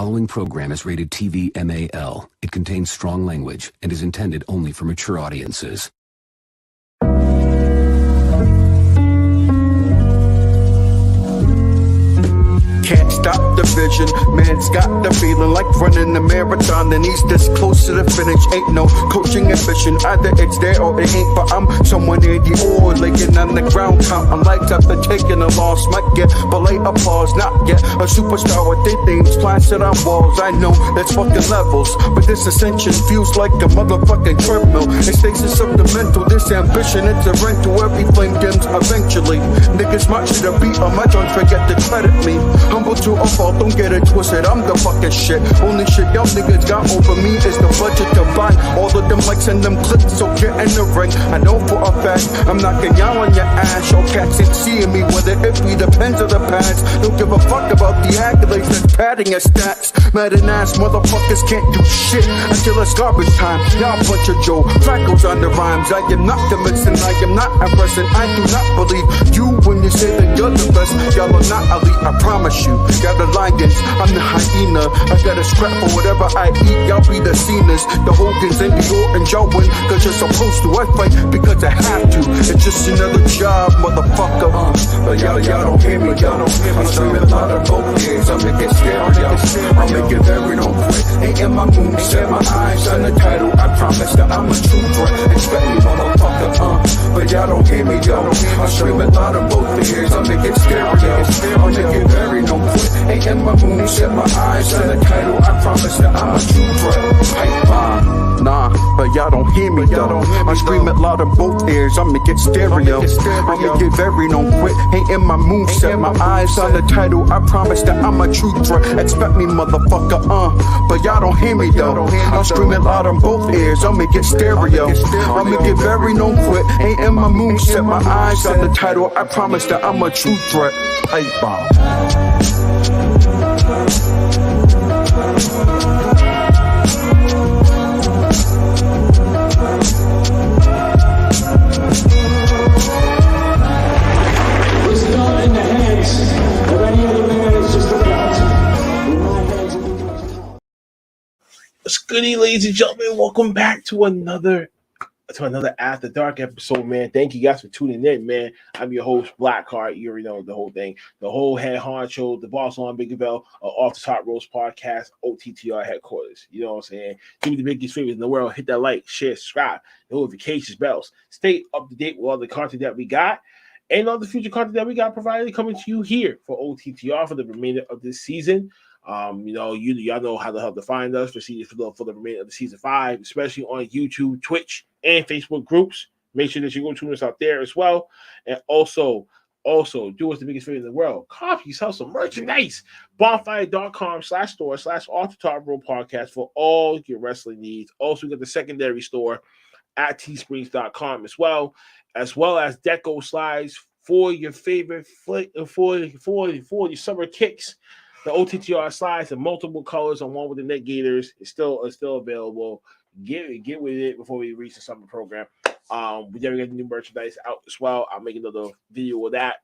following program is rated TV MAL. It contains strong language and is intended only for mature audiences. Can't stop the vision, man's got the feeling like running a marathon, and he's this close to the finish. Ain't no coaching ambition, either it's there or it ain't. But I'm someone in the oil, laying on the ground, counting lights after taking a loss. Might get belay applause, not yet a superstar with their names plastered on walls. I know that's fucking levels, but this ascension feels like a motherfucking treadmill. It stays of the mental, this ambition, it's a rental. Every flame dims eventually. Niggas march to the beat on my don't forget to credit me. Humble to a fault, don't get it twisted, I'm the fucking shit. Only shit y'all niggas got over me is the budget to buy all of them likes and them clicks, so get in the ring. I know for a fact, I'm knocking y'all on your ass. Your cats ain't seeing me, whether it be the pens or the pads. Don't give a fuck about the accolades that's padding your stats. Mad and ass motherfuckers can't do shit until it's garbage time. Y'all bunch of Joe Flacco's on the rhymes. I am not the mixing, I am not impressing. I do not believe you when you say that you're the best. Y'all are not elite, I promise you. Got the lions, I'm the hyena. I got a scrap for whatever I eat. Y'all be the Cenas, the Hogans and the Ortons. Y'all win cause you're supposed to. I fight because I have to. It's just another job, motherfucker. But y'all don't hear me, y'all don't hear me. I'm streaming a lot of both years. I make it stereo. I make it very don't quit. Ain't in my mood, set my eyes on the title. I promise that I'm a true threat. Expect me, motherfucker. But y'all don't hear me, y'all don't hear me. I'm streaming a lot of both years. I make it stereo. I make it very don't quit. Ain't in my mood, set my eyes on the title. I promise that I'm a true threat. Hype bomb. Nah, but y'all don't hear me though. I scream it loud in both ears. I make it stereo. I make it very don't quit. Ain't in my mood, set my eyes on the title. I promise that I'm a true threat. Expect me, motherfucker. But y'all don't hear me though. I scream it loud in both ears. I make it stereo. I make it very don't quit. Ain't in my mood, set my eyes on the title. I promise that I'm a true threat. Hype bomb. What's goody, ladies and gentlemen? Welcome back to another After Dark episode, man. Thank you guys for tuning in, man. I'm your host, Blackheart. You already know the whole thing. The whole head honcho, the boss on Big Bell, Off the Top Roast podcast, OTTR headquarters. You know what I'm saying? Do me the biggest favors in the world. Hit that like, share, subscribe, notifications, bells. Stay up to date with all the content that we got and all the future content that we got provided coming to you here for OTTR for the remainder of this season. Y'all know how the hell to find us for the remainder of the season 5, especially on YouTube, Twitch, and Facebook groups. Make sure that you go tune us out there as well. And also do us the biggest favor in the world. Copy, sell some merchandise. Bonfire.com/store/AfterDark podcast for all your wrestling needs. Also, we got the secondary store at teesprings.com as well as deco slides for your favorite for your summer kicks. The OTTR slides in multiple colors on one with the net gaiters is still available. Get with it before we reach the summer program. We never get the new merchandise out as well. I'll make another video of that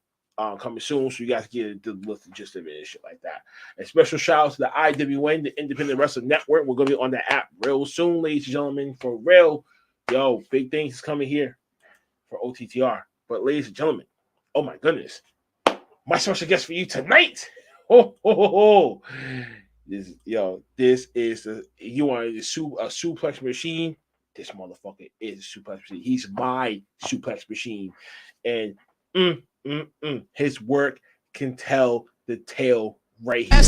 coming soon, so you guys get the gist of it and shit like that. And special shout out to the IWN, the Independent Wrestling Network. We're gonna be on the app real soon, ladies and gentlemen. For real, yo, big things is coming here for OTTR. But ladies and gentlemen, oh my goodness, my special guest for you tonight. This is you want a suplex machine. This motherfucker is a suplex machine. He's my suplex machine, and his work can tell the tale right here. I'm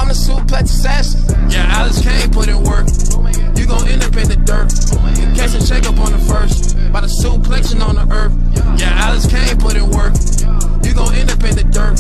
the suplex assassin. Yeah, Alex Kane put in work. You gon' end up in the dirt. Catch and shake up on the first. By the suplexing on the earth. Yeah, Alex Kane put in work. You gon' end up in the dirt.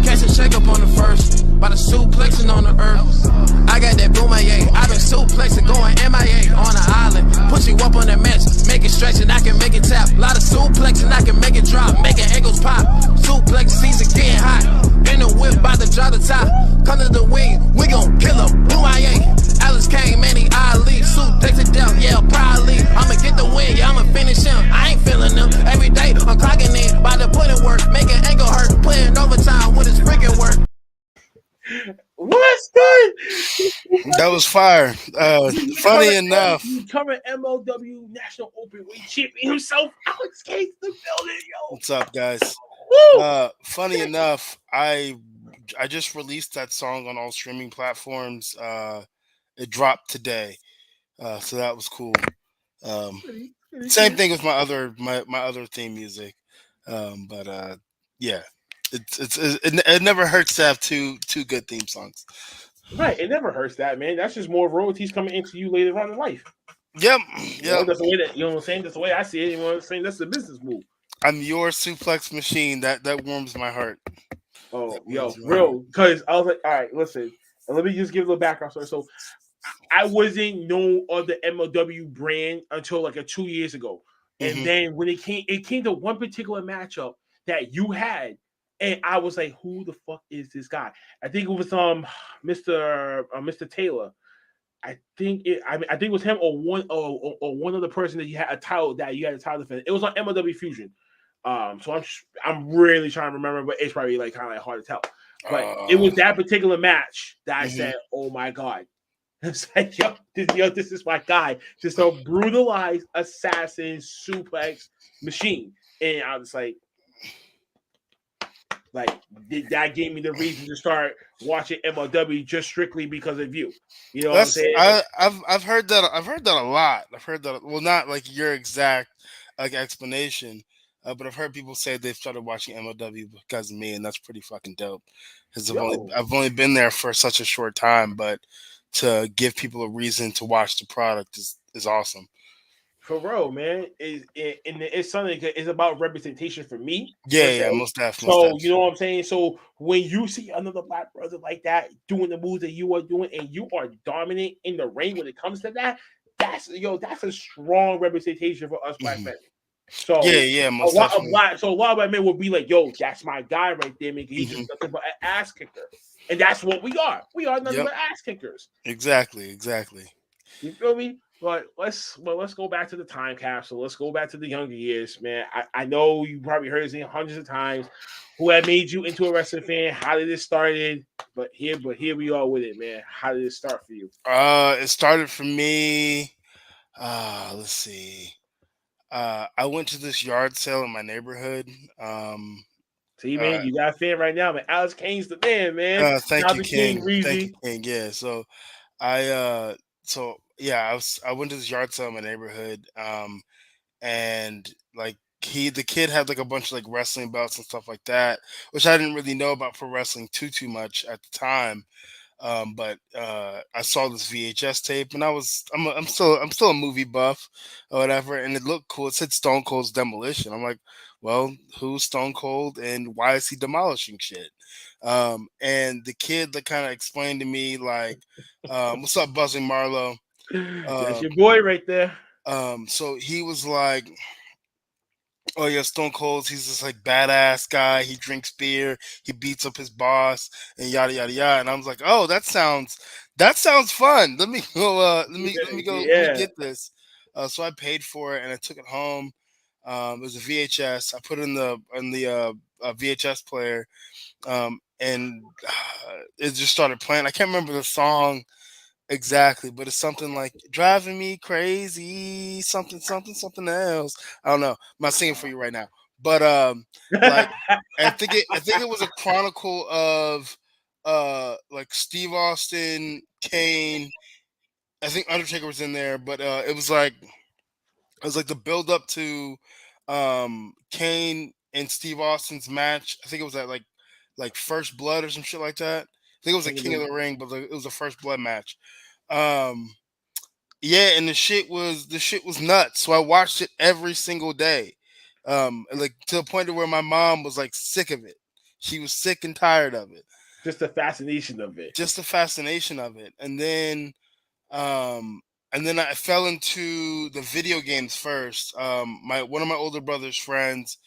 Catch and shake up on the first. By the suplexing on the earth. I got that boomerang. I been suplexing, going MIA on an island. Push you up on that match. Make it stretch and I can make it tap. Lot of suplexing, I can make it drop. Making ankles pop. Suplex season getting hot. In the whip by the drop the top. Come to the wing, we gon' kill him. Boomerang. Alex Kane, Manny, Ali, suit, takes to death, yeah, probably. I'ma get the win, yeah, I'ma finish him. I ain't feeling them. Every day, I'm clocking in, by the put in work, making ankle hurt, playing overtime with his freaking work. What's good? That was fire. Funny enough, Current MLW National Openweight Champion himself, Alex Kane's the building, yo. what's up, guys? Woo! Funny enough, I just released that song on all streaming platforms. It dropped today, so that was cool. Same thing with my other theme music, but yeah, it never hurts to have two good theme songs. Right, it never hurts that, man. That's just more royalties coming into you later on in life. Yep. That's the way that, you know what I'm saying? That's the way I see it. You know what I'm saying? That's the business move. I'm your suplex machine. That warms my heart. Oh, yo, real. Because I was like, all right, listen. Let me just give a little background story. So I wasn't known of the MLW brand until like 2 years ago. And then when it came to one particular matchup that you had, and I was like, who the fuck is this guy? I think it was Mr. Taylor. I think it was him or one other person that you had a title defense. It was on MLW Fusion. So I'm really trying to remember, but it's probably like kind of hard to tell. But it was that particular match that I said, "Oh my god!" It's like, yo, this is my guy. Just a brutalized assassin suplex machine, and I was like, that gave me the reason to start watching MLW just strictly because of you. You know what I'm saying? I've heard that. I've heard that a lot. I've heard that. Well, not like your exact explanation, but I've heard people say they've started watching MLW because of me, and that's pretty fucking dope. Because I've only been there for such a short time, but to give people a reason to watch the product is awesome. For real, man. It's something. It's about representation for me. Yeah, most definitely. So you know what I'm saying. So when you see another black brother like that doing the moves that you are doing, and you are dominant in the ring when it comes to that, that's a strong representation for us black men. So most a lot of black men will be like, "Yo, that's my guy right there, man. He's just nothing but an ass kicker," and that's what we are. We are nothing but ass kickers. Exactly. You feel me? But let's go back to the time capsule. Let's go back to the younger years, man. I know you probably heard it hundreds of times. Who had made you into a wrestling fan? How did it started? But here we are with it, man. How did it start for you? It started for me. Let's see. I went to this yard sale in my neighborhood. See, man, you got a fan right now, man. Alex Kane's the man, man. Thank you, King. Thank you, King. Yeah. So I went to this yard sale in my neighborhood, and like the kid had like a bunch of like wrestling belts and stuff like that, which I didn't really know about pro wrestling too much at the time. But I saw this VHS tape, and I'm still a movie buff or whatever, and it looked cool. It said Stone Cold's Demolition. I'm like, well, who's Stone Cold and why is he demolishing shit? And the kid that kind of explained to me like, what's up, Buzzing Marlowe? That's your boy right there. So he was like, oh yeah, Stone Cold, he's this like badass guy. He drinks beer, he beats up his boss, and yada yada yada. And I was like, oh, that sounds fun. Let me go. Let me get this. So I paid for it and I took it home. It was a VHS. I put it in the VHS player, and it just started playing. I can't remember the song exactly, but it's something like driving me crazy, something else. I don't know. I'm not singing for you right now, but like I think it was a chronicle of like Steve Austin, Kane. I think Undertaker was in there, but it was like the build up to Kane and Steve Austin's match. I think it was at like First Blood or some shit like that. I think it was a King of the Ring, but it was a First Blood match. Yeah, and the shit was nuts. So I watched it every single day. Like to the point where my mom was like sick of it. She was sick and tired of it. Just the fascination of it. And then I fell into the video games first. One of my older brother's friends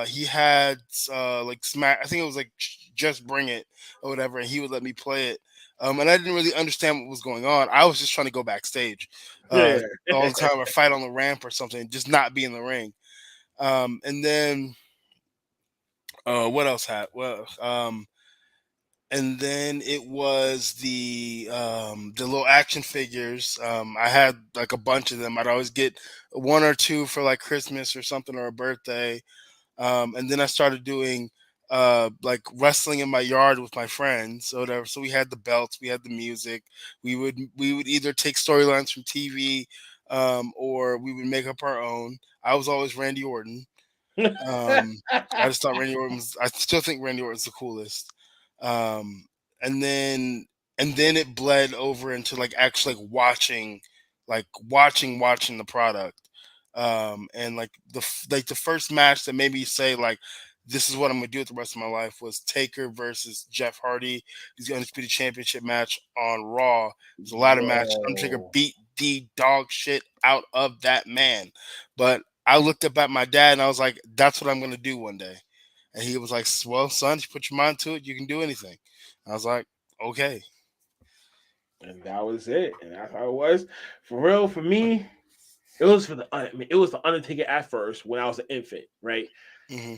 he had like Smack. I think it was like Just Bring It or whatever, and he would let me play it. And I didn't really understand what was going on. I was just trying to go backstage Yeah. all the time, or fight on the ramp or something, just not be in the ring. And then what else had? Well, and then it was the little action figures. I had like a bunch of them. I'd always get one or two for like Christmas or something, or a birthday. And then I started doing like wrestling in my yard with my friends or whatever. So we had the belts, we had the music. We would either take storylines from TV, or we would make up our own. I was always Randy Orton. I just thought Randy Orton was. I still think Randy Orton's the coolest. Um, and then it bled over into like actually watching the product. And like the first match that made me say like, this is what I'm gonna do with the rest of my life was Taker versus Jeff Hardy. He's the undisputed championship match on Raw. It was a ladder match. Undertaker beat the dog shit out of that man. But I looked up at my dad and I was like, that's what I'm gonna do one day. And he was like, well, son, you put your mind to it, you can do anything. I was like, okay. And that was it. And that's how it was. For real, for me, it was it was the Undertaker at first when I was an infant, right? Mm-hmm.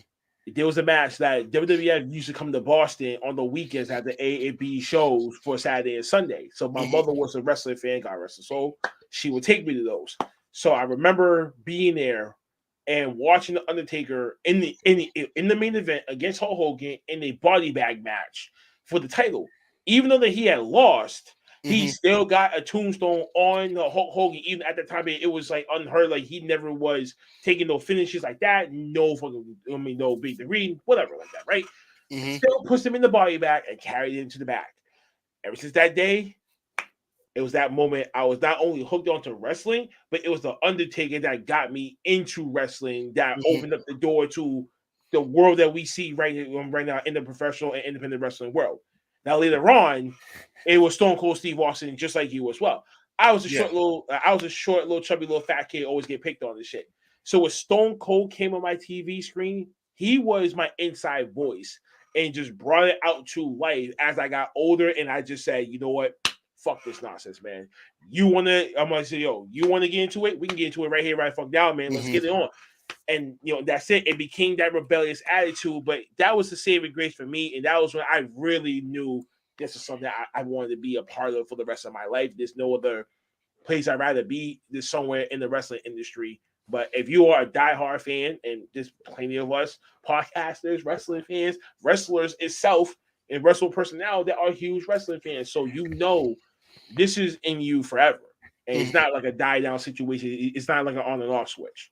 There was a match that WWF used to come to Boston on the weekends at the A and B shows for Saturday and Sunday. So my mother was a wrestling fan, God rest her soul. She would take me to those. So I remember being there and watching the Undertaker in the main event against Hulk Hogan in a body bag match for the title. Even though that he had lost, he still got a tombstone on the Hulk Hogan. Even at the time, it was like unheard. Like he never was taking no finishes like that. No fucking, no big degree, whatever like that, right? Still pushed him in the body bag and carried it into the back. Ever since that day, it was that moment I was not only hooked onto wrestling, but it was the Undertaker that got me into wrestling, that opened up the door to the world that we see right now in the professional and independent wrestling world. Now later on, it was Stone Cold Steve Austin, just like you as well. I was a short little chubby little fat kid, always get picked on this shit. So when Stone Cold came on my TV screen, he was my inside voice and just brought it out to life as I got older. And I just said, you know what? Fuck this nonsense, man. I'm gonna say, yo, you want to get into it? We can get into it right here, right fuck down, man. Let's get it on. And that's it. It became that rebellious attitude, but that was the saving grace for me, and that was when I really knew this is something I wanted to be a part of for the rest of my life. There's no other place I'd rather be than somewhere in the wrestling industry. But if you are a diehard fan, and there's plenty of us podcasters, wrestling fans, wrestlers itself, and wrestling personnel that are huge wrestling fans, so this is in you forever, and it's not like a die down situation. It's not like an on and off switch.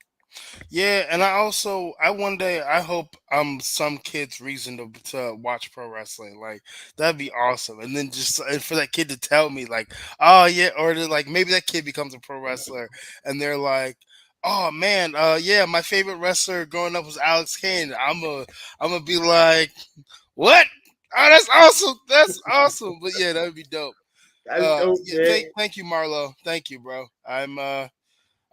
Yeah, and one day I hope I'm some kid's reason to watch pro wrestling. Like that'd be awesome. And then and for that kid to tell me like, oh yeah, or like maybe that kid becomes a pro wrestler and they're like, oh man, yeah, my favorite wrestler growing up was Alex Kane. I'm gonna be like, what? Oh, that's awesome. That's awesome. But yeah, that would be dope. Thank you, Marlo. Thank you, bro.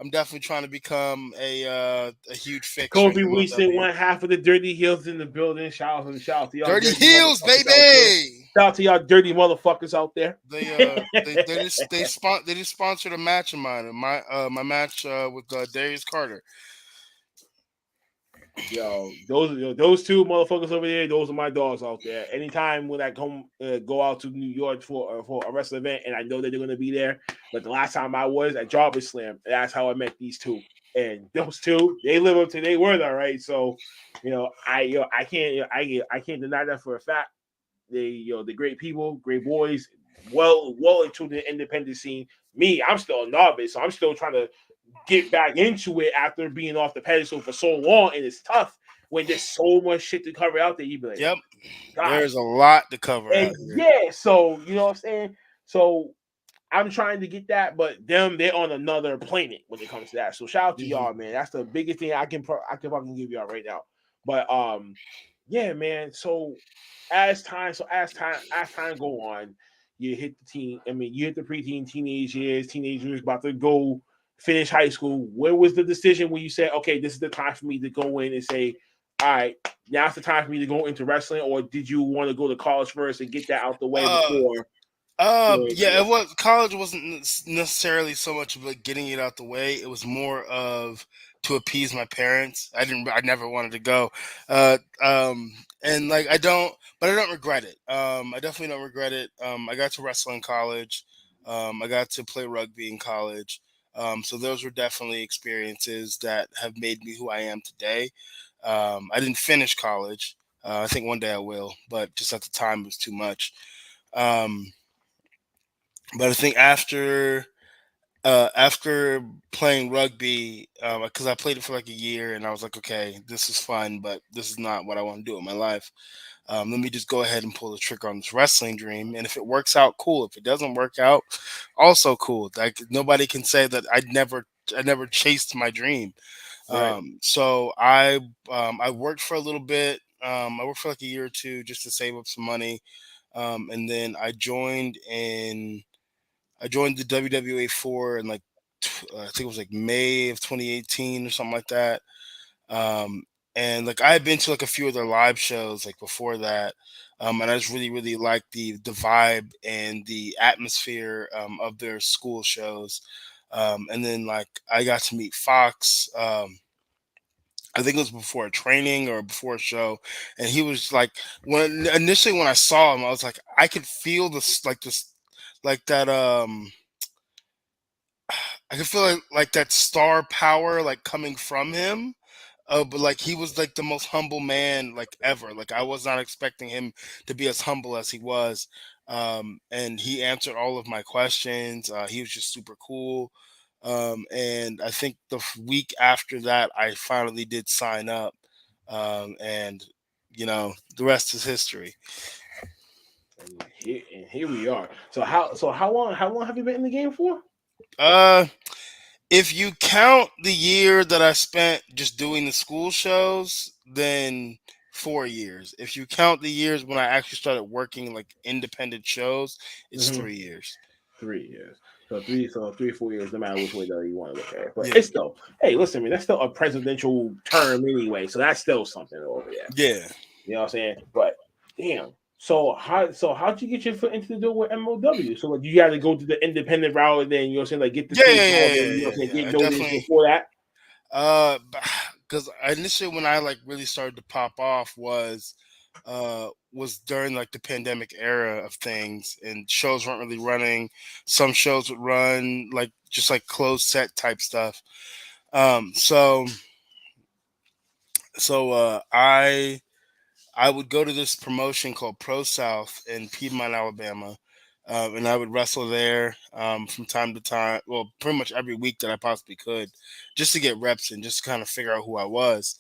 I'm definitely trying to become a huge fixture. Kobe, we seen one half of the Dirty Heels in the building. Shout out to y'all. Dirty Heels, baby. Shout out to y'all dirty motherfuckers out there. They just sponsored a match of mine. My match with Darius Carter. Yo, those two motherfuckers over there, those are my dogs out there. Anytime when I go out to New York for a wrestling event, and I know that they're gonna be there. But the last time I was at Jarvis Slam, that's how I met these two. And those two, they live up to their word, all right. So, I can't deny that for a fact. They're great people, great boys, well into the independent scene. Me, I'm still a novice, so I'm still trying to get back into it after being off the pedestal for so long, and it's tough when there's so much shit to cover out there. You be like, yep, there's a lot to cover. And yeah, so you know what I'm saying. So I'm trying to get that, but they're on another planet when it comes to that. So shout out to y'all, man. That's the biggest thing I can fucking give y'all right now. But yeah, man. So as time go on, you hit you hit the preteen, teenagers about to go finish high school. Where was the decision when you said, okay, this is the time for me to go in and say, all right, now's the time for me to go into wrestling, or did you want to go to college first and get that out the way before? Yeah, it was college wasn't necessarily so much of like getting it out the way. It was more of to appease my parents. I never wanted to go. And like I don't regret it. I definitely don't regret it. I got to wrestle in college. I got to play rugby in college. So those were definitely experiences that have made me who I am today. I didn't finish college. I think one day I will, but just at the time it was too much. Um, but I think after playing rugby, because I played it for like a year, and I was like, okay, this is fun, but this is not what I want to do with my life. Let me just go ahead and pull the trigger on this wrestling dream, and if it works out, cool. If it doesn't work out, also cool. Like nobody can say that I never chased my dream. Right. So I worked for a little bit. I worked for like a year or two just to save up some money, and then I joined the WWA 4 in like I think it was like May of 2018 or something like that. Um, and like I had been to like a few of their live shows like before that, and I just really liked the vibe and the atmosphere of their school shows. And then like I got to meet Fox. I think it was before a training or before a show, and he was like, when I saw him, I was like, I could feel this like that I could feel like that star power like coming from him. But like he was like the most humble man like ever. Like I was not expecting him to be as humble as he was. And he answered all of my questions. He was just super cool. And I think the week after that, I finally did sign up. And the rest is history. And here we are. So how long have you been in the game for? Uh, If you count the year that I spent just doing the school shows, then 4 years. If you count the years when I actually started working like independent shows, it's Mm-hmm. 3 years. 3 years. So 3 or 4 years, no matter which way that you want to look at it. But Yeah, it's still, hey, listen, man, that's still a presidential term anyway. So that's still something over there. yeah. You know what I'm saying? But damn. How'd you get your foot into the door with MLW? So like you had to go to the independent route and then you know what I'm saying, like get the Yeah, stage yeah, called yeah, and you know yeah, what I'm saying, yeah. get I noticed definitely before that. Because initially when I like really started to pop off was during like the pandemic era of things, and shows weren't really running. Some shows would run like just like closed set type stuff. Um, so I would go to this promotion called Pro South in Piedmont, Alabama, and I would wrestle there from time to time. Well, pretty much every week that I possibly could, just to get reps and just to kind of figure out who I was.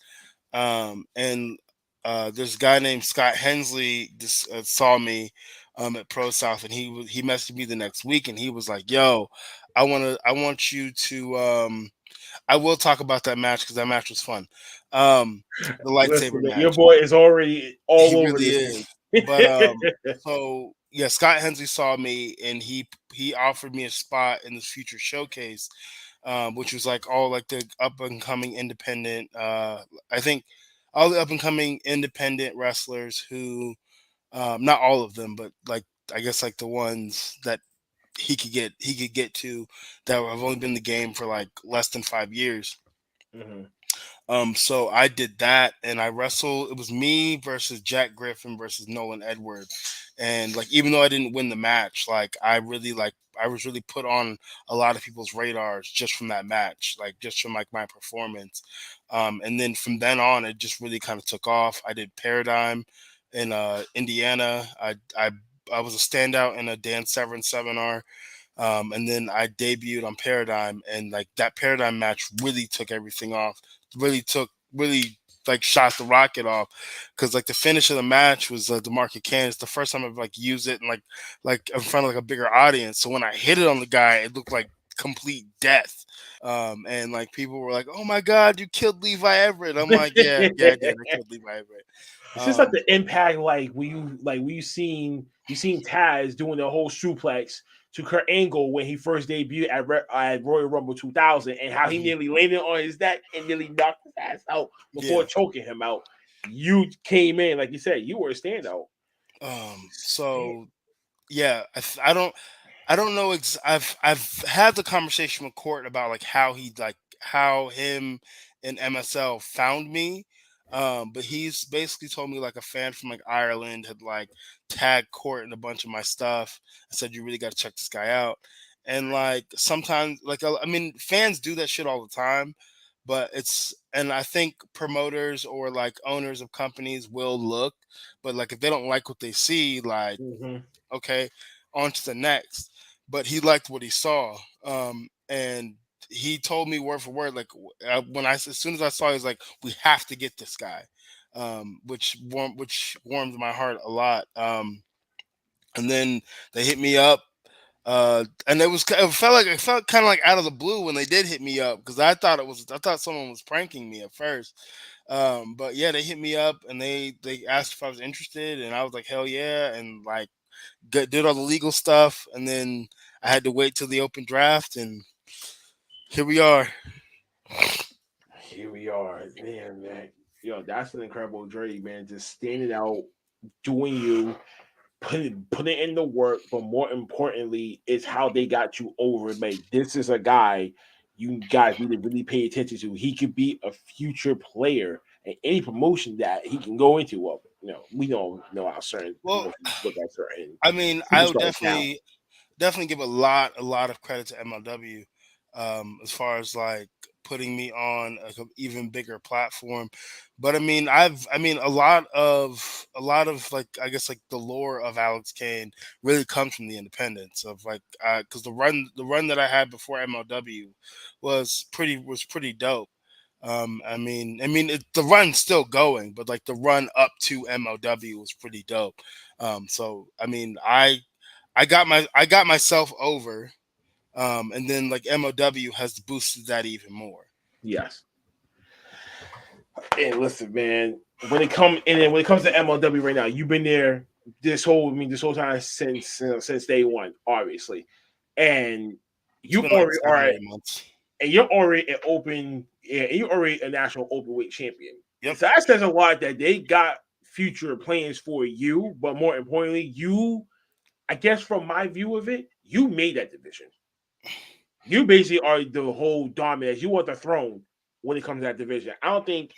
And there's a guy named Scott Hensley just saw me at Pro South, and he messaged me the next week, and he was like, "Yo, I want you to." I will talk about that match because that match was fun. The Listen, lightsaber man, your match. boy is already He all over really this is. game. But so yeah, Scott Hensley saw me and he offered me a spot in this future showcase, which was like all like the up and coming independent. I think all the up and coming independent wrestlers who, not all of them, but like I guess like the ones that he could get to that have only been in the game for like less than 5 years. Mhm. So I did that, and I wrestled. It was me versus Jack Griffin versus Nolan Edward, and like even though I didn't win the match, I was really put on a lot of people's radars just from that match, like just from like my performance. And then from then on, it just really kind of took off. I did Paradigm in Indiana. I was a standout in a Dan Severn seminar. And then I debuted on Paradigm, and like that Paradigm match really took everything off. Really like shot the rocket off, because like the finish of the match was the market can. It's the first time I've like used it and like in front of like a bigger audience. So when I hit it on the guy, it looked like complete death. And like people were like, "Oh my God, you killed Levi Everett." I'm like, "Yeah, I did. I killed Levi Everett." It's just like the impact, like when you seen Taz doing the whole suplex to Kurt Angle when he first debuted at Royal Rumble 2000, and how he Mhm. nearly landed on his neck and nearly knocked his ass out before Yeah. choking him out. you came in, like you said, you were a standout. So yeah, I don't know. I've had the conversation with Court about like how him and MSL found me. But he's basically told me like a fan from like Ireland had like tagged Court in a bunch of my stuff and said you really got to check this guy out. And like sometimes like I mean fans do that shit all the time, but and I think promoters or like owners of companies will look, but like if they don't like what they see, like Mhm. okay, on to the next. But he liked what he saw, and he told me word for word, like as soon as I saw, he was like, "We have to get this guy," which warmed my heart a lot. And then they hit me up, and it felt kind of like out of the blue when they did hit me up because I thought someone was pranking me at first. But yeah, they hit me up and they asked if I was interested, and I was like, hell yeah, and like did all the legal stuff, and then I had to wait till the open draft, and here we are. Here we are, man. Yo, that's an incredible journey, man. Just standing out, doing you, putting in the work, but more importantly, is how they got you over. Like this is a guy you guys need to really pay attention to. He could be a future player in any promotion that he can go into. Well, we don't know how certain Well, promotions look at certain I mean, I would superstars now. definitely give a lot of credit to MLW, as far as like putting me on an even bigger platform. But I mean, a lot of like I guess like the lore of Alex Kane really comes from the independence of like because the run that I had before MLW was pretty dope. The run's still going, but like the run up to MLW was pretty dope. So I mean, I got myself over, and then like MLW has boosted that even more. Yes. And listen, man, when it comes to MLW right now, you've been there this whole time since day one, obviously, and It's you been like already are, 7 or 8 months. and you're already an open, yeah, and you're already a national openweight champion. Yep, So that says a lot that they got future plans for you, but more importantly, I guess from my view of it, you made that division. You basically are the whole dominance. You want the throne when it comes to that division. I don't think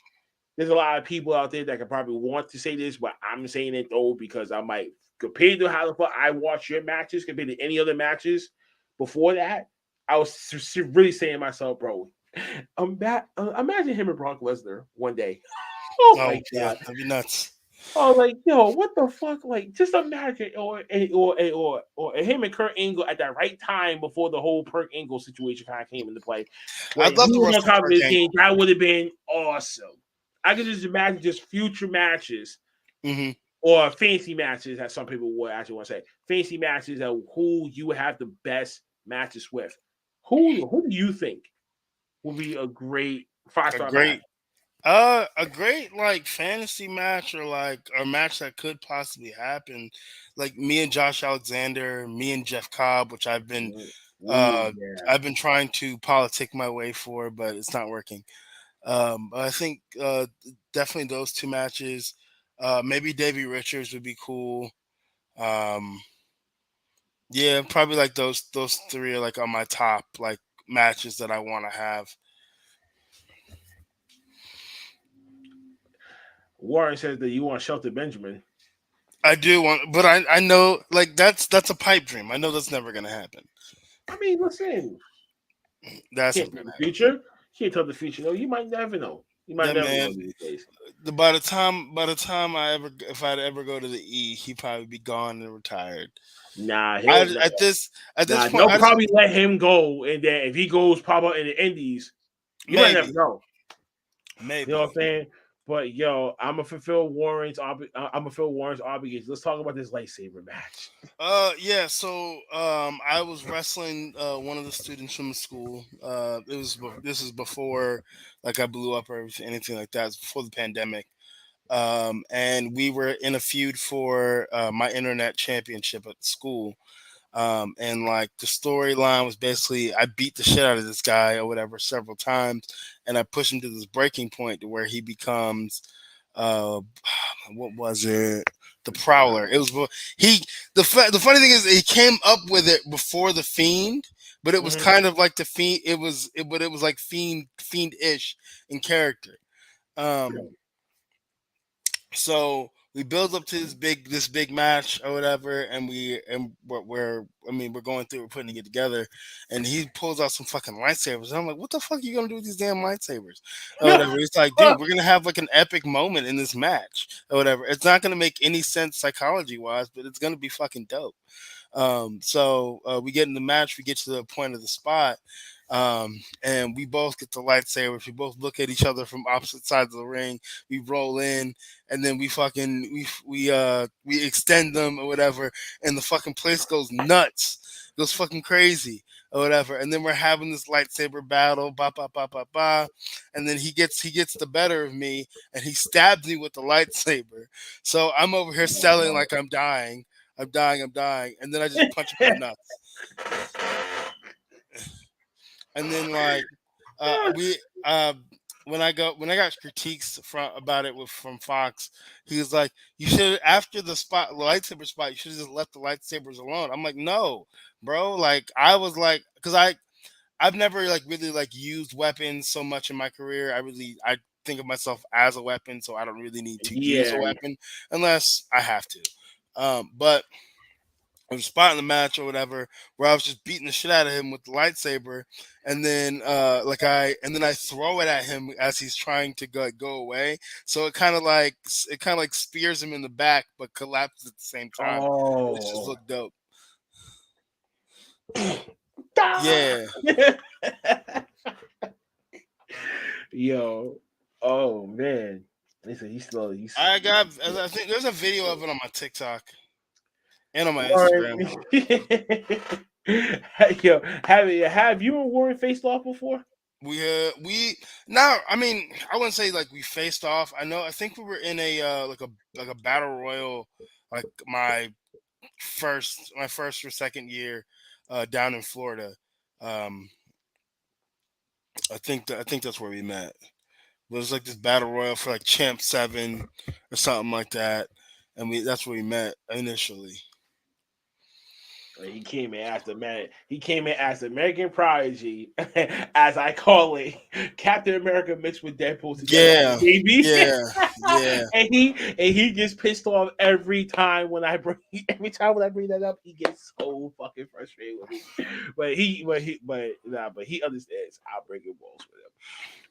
there's a lot of people out there that could probably want to say this, but I'm saying it though because I might compared to how the fuck I watch your matches compared to any other matches before that. I was really saying to myself, bro, imagine him and Brock Lesnar one day. Oh oh my yeah, god. that'd be nuts. Oh, like yo, what the fuck? Like, just imagine, or him and Kurt Angle at that right time before the whole Kurt Angle situation kind of came into play. When I'd love he to was on wrestle top of Kurt this game, Angle. that would have been awesome. I could just imagine just future matches Hmm. or fancy matches, as some people would actually want to say, fancy matches that who you would have the best matches with. Who do you think would be a great five A star match? great, a great like fantasy match or like a match that could possibly happen, like me and Josh Alexander, me and Jeff Cobb, which Ooh, uh yeah. I've been trying to politic my way for, but it's not working. I think definitely those two matches. Maybe Davey Richards would be cool. Um, yeah, probably like those three are like on my top like matches that I want to have. Warren says that you want Shelton Benjamin. I do want, but I know like that's a pipe dream. I know that's never gonna happen. I mean, listen, That's can't never tell gonna the happen. future. Can't tell the future. No, you might never know. You might That never know man, these days. by the time if I'd ever go to the E, he'd probably be gone and retired. Nah, I he'll no, at this nah. point, They'll probably let him go, and then if he goes pop up in the Indies, you might never maybe know. You know maybe. what I'm saying? But yo, I'm gonna fulfill Warren's obligations. Let's talk about this lightsaber match. Yeah, so I was wrestling one of the students from the school. This is before like I blew up or anything like that. It was before the pandemic. And we were in a feud for my internet championship at the school. And like the storyline was basically I beat the shit out of this guy or whatever several times, and I push him to this breaking point to where he becomes what was it? The Prowler. It was he. The funny thing is he came up with it before the Fiend, but it was Mhm. kind of like the Fiend. But it was like Fiend-ish in character. Um, so we build up to this big match or whatever, and we're going through, we're putting it together, and he pulls out some fucking lightsabers, and I'm like, what the fuck are you gonna do with these damn lightsabers or whatever? It's like, dude, we're gonna have like an epic moment in this match or whatever. It's not gonna make any sense psychology wise, but it's gonna be fucking dope. So we get in the match, we get to the point of the spot, and we both get the lightsabers. We both look at each other from opposite sides of the ring. We roll in, and then we fucking we extend them or whatever, and the fucking place goes nuts, goes fucking crazy or whatever. And then we're having this lightsaber battle, ba ba ba ba ba, and then he gets the better of me, and he stabs me with the lightsaber. So I'm over here selling like I'm dying. I'm dying, I'm dying, and then I just punch him in the nuts. And then like we when I got critiques about it from Fox, he was like, "You should after the lightsaber spot, you should have just left the lightsabers alone." I'm like, "No, bro. Like I was like, because I've never like really like used weapons so much in my career. I think of myself as a weapon, so I don't really need to use a Yeah. weapon unless I have to. But there was a spot in the match or whatever where I was just beating the shit out of him with the lightsaber, and then I throw it at him as he's trying to go away. So it kind of like spears him in the back, but collapses at the same time, which just Oh. looked dope. Yeah, Yo. Oh man. Listen, he's I think there's a video of it on my TikTok and on my Warren. Instagram. Yo, have you and Warren faced off before? We now, I mean, I wouldn't say like we faced off. I think we were in a like a battle royal, like my first or second year down in Florida. Um, I think that's where we met. It was like this battle royal for like Champ 7 or something like that, and that's where we met initially. He came in as the man. He came in as the American Prodigy, as I call it, Captain America mixed with Deadpool together, Yeah, baby. yeah, yeah. and he gets pissed off every time when I bring that up. He gets so fucking frustrated with me. But he understands. I'll break your balls with him.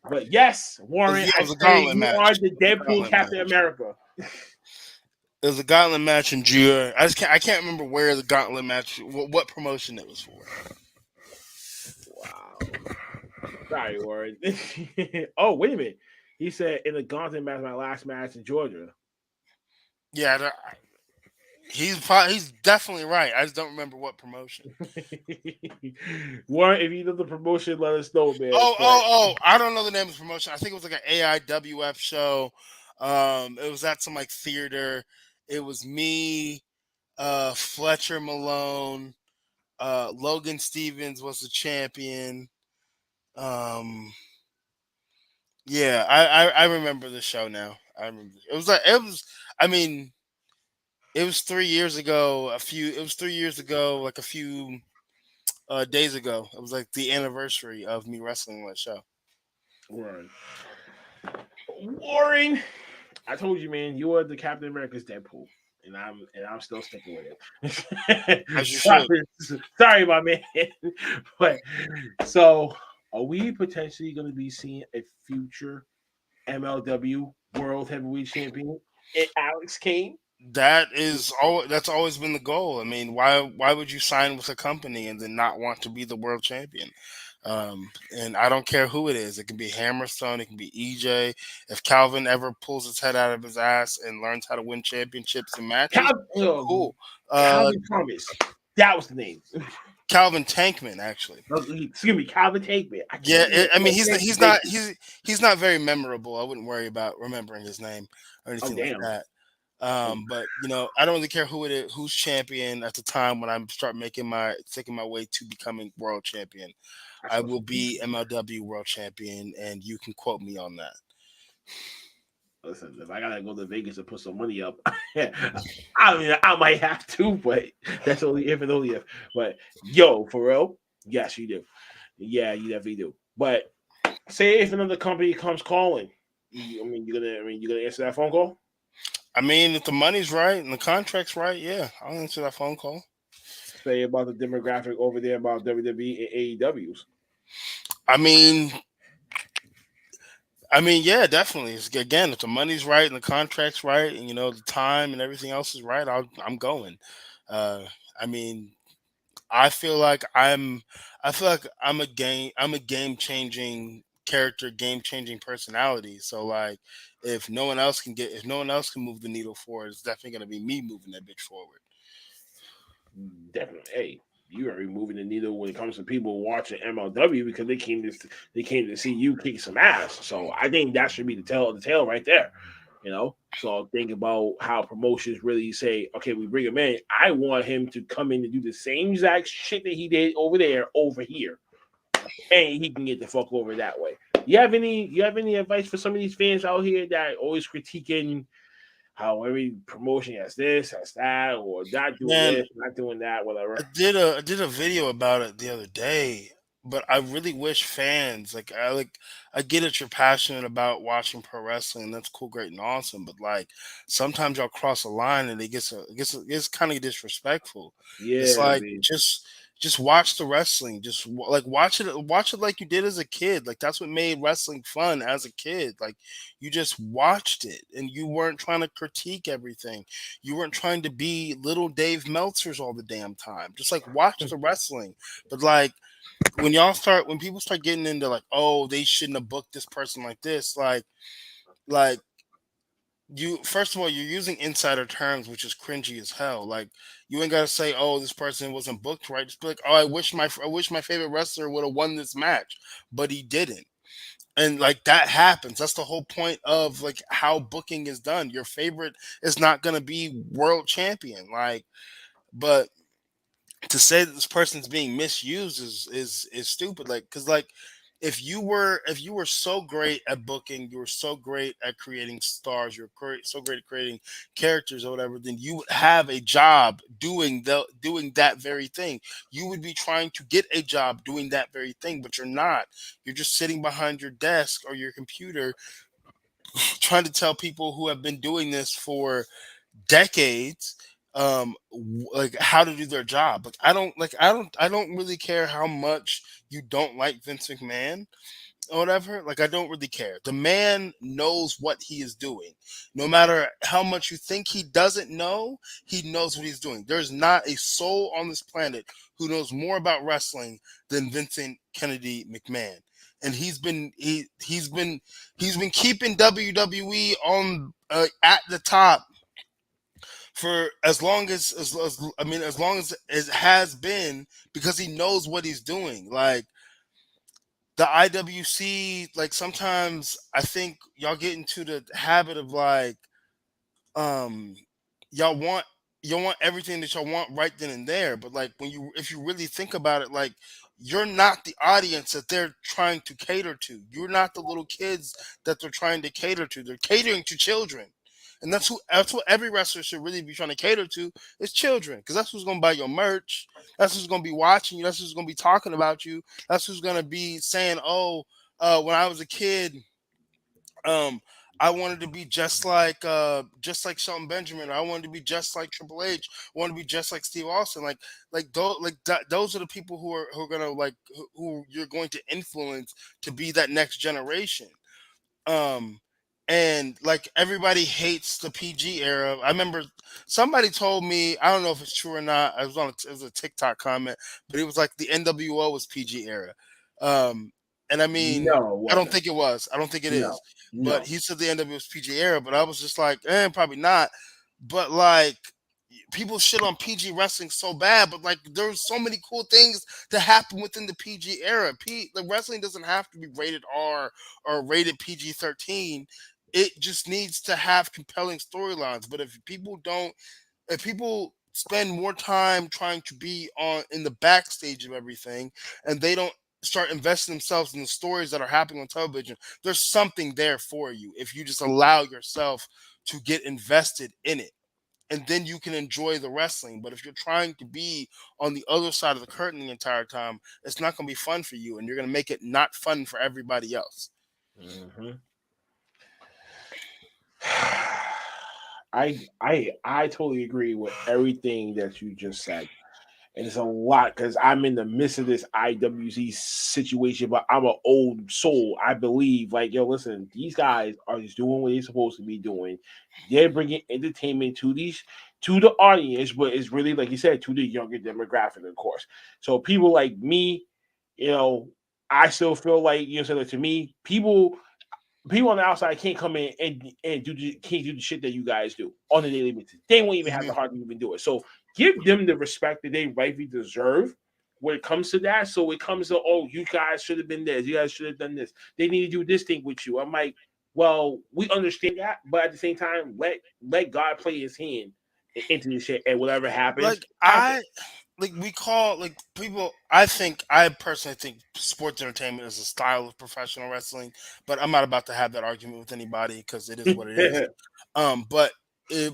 But yes, Warren, It I was a say gauntlet you are match. the It was a Deadpool gauntlet Captain match. America. It was a gauntlet match in June. I can't remember where the gauntlet match, what promotion it was for. Wow. Sorry, Warren. Oh, wait a minute. He said in the gauntlet match, my last match in Georgia. Yeah, he's definitely right. I just don't remember what promotion. Warren, if you know the promotion, let us know, man. Oh, But oh, oh! I don't know the name of the promotion. I think it was like an AIWF show. It was at some like theater. It was me, Fletcher Malone, Logan Stevens was the champion. Um, yeah, I remember the show now. I remember it was like it was. I mean, it was 3 years ago. It was 3 years ago, like a few days ago. It was like the anniversary of me wrestling that show. Warren, Warren, I told you, man, you are the Captain America's Deadpool, and I'm still sticking with it. As you should. sorry, my man. But so, are we potentially going to be seeing a future MLW World Heavyweight Champion, Alex Kane? That's always been the goal. I mean, why would you sign with a company and then not want to be the world champion? And I don't care who it is. It can be Hammerstone, it can be EJ. If Calvin ever pulls his head out of his ass and learns how to win championships and matches, cool. Calvin Thomas. That was the name. Calvin Tankman, actually. Excuse me, Calvin Tankman. Yeah, I mean he's not very memorable. I wouldn't worry about remembering his name or anything like Damn. that. But I don't really care who it is, who's champion at the time when I start taking my way to becoming world champion. I will be MLW world champion, and you can quote me on that. Listen, if I gotta go to Vegas and put some money up, I mean, I might have to, but that's only if and only if. But yo, for real, yes, you do. Yeah, you definitely do. But say if another company comes calling, I mean, you're gonna answer that phone call. I mean, if the money's right and the contract's right, yeah, I'll answer that phone call. Say about the demographic over there about WWE and AEWs. I mean, yeah, definitely. It's, again, if the money's right and the contract's right, and the time and everything else is right, I'm going. Uh, I mean, I feel like I'm a game changing character, game changing personality. So like, if no one else can move the needle forward, it's definitely gonna be me moving that bitch forward. Definitely, hey, you are moving the needle when it comes to people watching MLW because they came to see you kick some ass. So I think that should be the tale right there. So think about how promotions really say, okay, we bring him in. I want him to come in and do the same exact shit that he did over there over here, and he can get the fuck over that way. You have any advice for some of these fans out here that always critiquing how every promotion has this, has that, or not doing Man, this, not doing that, whatever. I did a video about it the other day, but I really wish fans I get it, you're passionate about watching pro wrestling, that's cool, great, and awesome, but like sometimes y'all cross a line and it gets kind of disrespectful. It's Yeah, like man. just watch the wrestling, like watch it like you did as a kid. Like that's what made wrestling fun as a kid. Like you just watched it and you weren't trying to critique everything. You weren't trying to be little Dave Meltzers all the damn time. Just like watch the wrestling. But like when people start getting into like, oh, they shouldn't have booked this person like this, like you first of all, you're using insider terms, which is cringy as hell. Like you ain't gotta say, oh, this person wasn't booked right. Just be like, oh, I wish my favorite wrestler would have won this match, but he didn't. And like that happens. That's the whole point of like how booking is done. Your favorite is not gonna be world champion. Like, but to say that this person's being misused is stupid. Like, because like if you were so great at booking, you were so great at creating stars, you're great, so great at creating characters or whatever, then you would have a job doing that very thing. You would be trying to get a job doing that very thing, but you're not. You're just sitting behind your desk or your computer trying to tell people who have been doing this for decades like how to do their job. Like I don't really care how much you don't like Vince McMahon or whatever. Like I don't really care. The man knows what he is doing. No matter how much you think he doesn't know, he knows what he's doing. There's not a soul on this planet who knows more about wrestling than Vincent Kennedy McMahon. And he's been keeping WWE on at the top for as long as long as it has been, because he knows what he's doing. Like the IWC, like sometimes I think y'all get into the habit of like um y'all want y'all want everything that y'all want right then and there, but like when you if you really think about it, like you're not the audience that they're trying to cater to. You're not the little kids that they're trying to cater to. They're catering to children. And that's what every wrestler should really be trying to cater to is children, because that's who's gonna buy your merch. That's who's gonna be watching you. That's who's gonna be talking about you. That's who's gonna be saying, "Oh, when I was a kid, um, I wanted to be just like Shelton Benjamin. I wanted to be just like Triple H. I wanted to be just like Steve Austin. Those are the people who are gonna who you're going to influence to be that next generation. Um, and like everybody hates the PG era. I remember somebody told me, I don't know if it's true or not. It was a TikTok comment, but it was like the NWO was PG era. Um, and I mean, No, it I don't wasn't. think it was. I don't think it No, is. But no. he said the NWO was PG era, but I was just like, probably not. But like people shit on PG wrestling so bad, but like there's so many cool things to happen within the PG era. The wrestling doesn't have to be rated R or rated PG-13. It just needs to have compelling storylines. But if people spend more time trying to be on in the backstage of everything, and they don't start investing themselves in the stories that are happening on television, there's something there for you if you just allow yourself to get invested in it. And then you can enjoy the wrestling. But if you're trying to be on the other side of the curtain the entire time, it's not going to be fun for you, and you're going to make it not fun for everybody else. Mm-hmm. I totally agree with everything that you just said. And it's a lot because I'm in the midst of this IWC situation, but I'm an old soul. I believe, like, yo, listen, these guys are just doing what they're supposed to be doing. They're bringing entertainment to the audience, but it's really, like you said, to the younger demographic, of course. So people like me, you know, I still feel like, so like, to me, people on the outside can't come in and can't do the shit that you guys do on a daily basis. They won't even have the Mhm. heart to even do it. So give them the respect that they rightfully deserve when it comes to that. So it comes to, oh, you guys should have been this, you guys should have done this. They need to do this thing with you. I'm like, well, we understand that, but at the same time, let God play His hand into this shit, and whatever happens, Like happens. we call like people. I personally think sports entertainment is a style of professional wrestling, but I'm not about to have that argument with anybody because it is what it is. But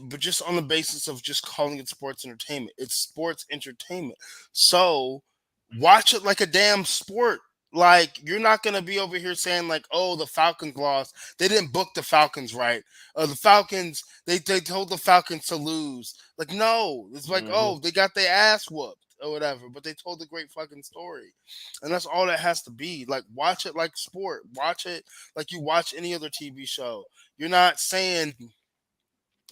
but just on the basis of just calling it sports entertainment, it's sports entertainment. So watch it like a damn sport. Like you're not gonna be over here saying like, "Oh, the Falcons lost. They didn't book the Falcons right. The Falcons they told the Falcons to lose." Like, no, it's like, Mhm. oh, they got their ass whooped or whatever, but they told a great fucking story, and that's all that has to be. Like, watch it like sport. Watch it like you watch any other TV show. You're not saying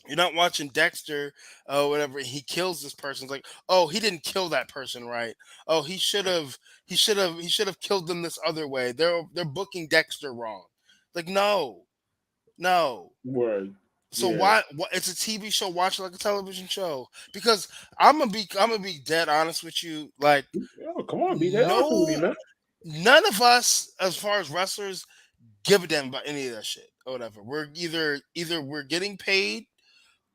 you're not watching Dexter or whatever. He kills this person. It's like, oh, he didn't kill that person right. Oh, he should have killed them this other way. They're booking Dexter wrong. Like, no, no. Word. So Yeah. why? It's a TV show. Watch it like a television show. Because I'm gonna be dead honest with you. Like, Oh, come on, be that honest with me, no, man. none of us, as far as wrestlers, give a damn about any of that shit or whatever. We're either we're getting paid,